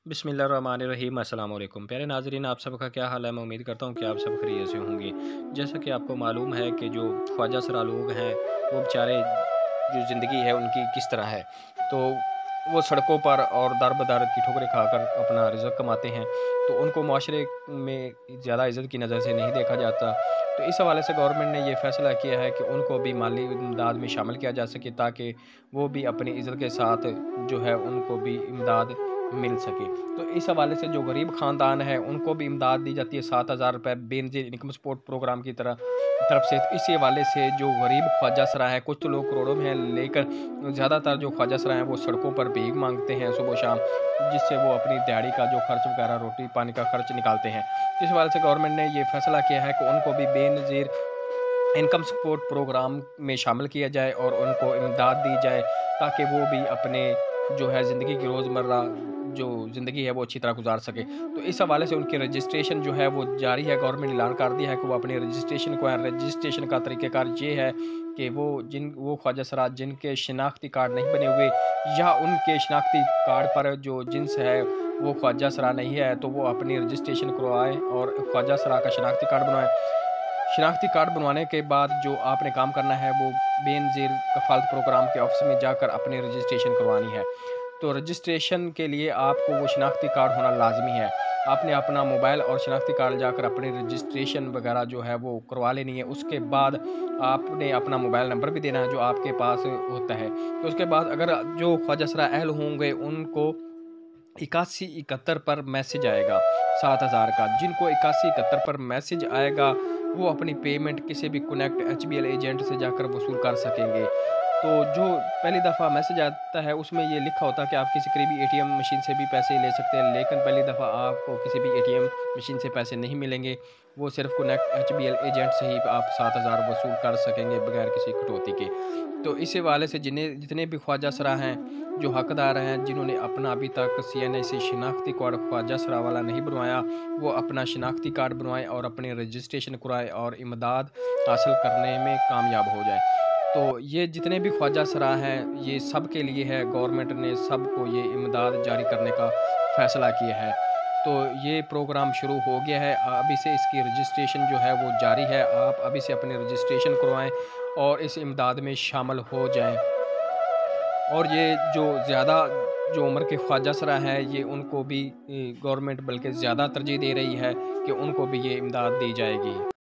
बिस्मिल्लाहिर्रहमानिर्रहीम अस्सलाम वालेकुम प्यारे नाज़रीन, आप सबका क्या हाल है। मैं उम्मीद करता हूँ कि आप सब खैरियत से होंगे। जैसा कि आपको मालूम है कि जो ख्वाजा सरा लोग हैं, वो बेचारे जो ज़िंदगी है उनकी किस तरह है, तो वो सड़कों पर और दर बदर की ठोकरें खाकर अपना रिज़्क कमाते हैं, तो उनको माशरे में ज़्यादा इज़्ज़त की नज़र से नहीं देखा जाता। तो इस हवाले से गवर्नमेंट ने ये फ़ैसला किया है कि उनको भी माली इमदाद में शामिल किया जा सके, ताकि वो भी अपनी इज़्ज़त के साथ जो है उनको भी इमदाद मिल सके। तो इस हवाले से जो गरीब ख़ानदान है उनको भी इमदाद दी जाती है ₹7,000 बेनज़ीर इनकम सपोर्ट प्रोग्राम की तरफ से। तो इसी हवाले से जो गरीब ख्वाजा सरा है, कुछ तो लोग करोड़ों में हैं, लेकिन ज़्यादातर जो ख्वाजा सरा हैं वो सड़कों पर भीख माँगते हैं सुबह-शाम, जिससे वो अपनी दिहाड़ी का जो खर्च वगैरह रोटी-पानी का खर्च निकालते हैं। इस हवाले से गवर्नमेंट ने ये फ़ैसला किया है कि उनको भी बेनज़ीर इनकम सपोर्ट प्रोग्राम में शामिल किया जाए और उनको इमदाद दी जाए, ताकि वो भी अपने जो है ज़िंदगी की रोज़मर्रा जो ज़िंदगी है वो अच्छी तरह गुज़ार सके। तो इस हवाले से उनकी रजिस्ट्रेशन जो है वो जारी है। गवर्नमेंट ने ऐलान कर दिया है कि वो अपनी रजिस्ट्रेशन को रजिस्ट्रेशन का तरीक़ेकार ये है कि वो ख्वाजा सरा जिनके शिनाख्ती कार्ड नहीं बने हुए, या उनके शिनाख्ती कार्ड पर जो जिन्स है वो ख्वाजा सरा नहीं है, तो वो अपनी रजिस्ट्रेशन करवाएँ और ख्वाजा सरा का शिनाख्ती कार्ड बनवाएँ। शिनाख्ती कार्ड बनवाने के बाद जो आपने काम करना है वो बेनज़ीर कफ़ालत प्रोग्राम के ऑफ़िस में जाकर अपनी रजिस्ट्रेशन करवानी है। तो रजिस्ट्रेशन के लिए आपको वो शिनाख्ती कार्ड होना लाज़मी है। आपने अपना मोबाइल और शिनाख्ती कार्ड जाकर अपनी रजिस्ट्रेशन वग़ैरह जो है वो करवा लेनी है। उसके बाद आपने अपना मोबाइल नंबर भी देना है जो आपके पास होता है। तो उसके बाद अगर जो ख्वाजा सरा अहल होंगे उनको 8171 पर मैसेज आएगा 7000 का। जिनको 8171 पर मैसेज आएगा, वो अपनी पेमेंट किसी भी कनेक्ट एचबीएल एजेंट से जाकर वसूल कर सकेंगे। तो जो पहली दफ़ा मैसेज आता है उसमें ये लिखा होता है कि आप किसी करीबी एटीएम मशीन से भी पैसे ले सकते हैं, लेकिन पहली दफ़ा आपको किसी भी एटीएम मशीन से पैसे नहीं मिलेंगे। वो सिर्फ़ कनेक्ट एचबीएल एजेंट से ही आप 7000 वसूल कर सकेंगे बगैर किसी कटौती के। तो इस हवाले से जितने भी ख्वाजा सरा हैं, जो हकदार हैं, जिन्होंने अपना अभी तक सीएनए शिनाख्ती कार्ड ख्वाजा सरा वाला नहीं बनवाया, वो अपना शिनाख्ती कार्ड बनवाएँ और अपनी रजिस्ट्रेशन करवाएँ और इमदाद हासिल करने में कामयाब हो जाएँ। तो ये जितने भी ख्वाजा सरा हैं, ये सब के लिए है। गवर्नमेंट ने सबको ये इमदाद जारी करने का फ़ैसला किया है। तो ये प्रोग्राम शुरू हो गया है। अभी से इसकी रजिस्ट्रेशन जो है वो जारी है। आप अभी से अपनी रजिस्ट्रेशन करवाएँ और इस इमदाद में शामिल हो जाएँ। और ये जो ज़्यादा जो उम्र के ख्वाजा सरा हैं, ये उनको भी गवर्नमेंट बल्कि ज़्यादा तरजीह दे रही है कि उनको भी ये इमदाद दी जाएगी।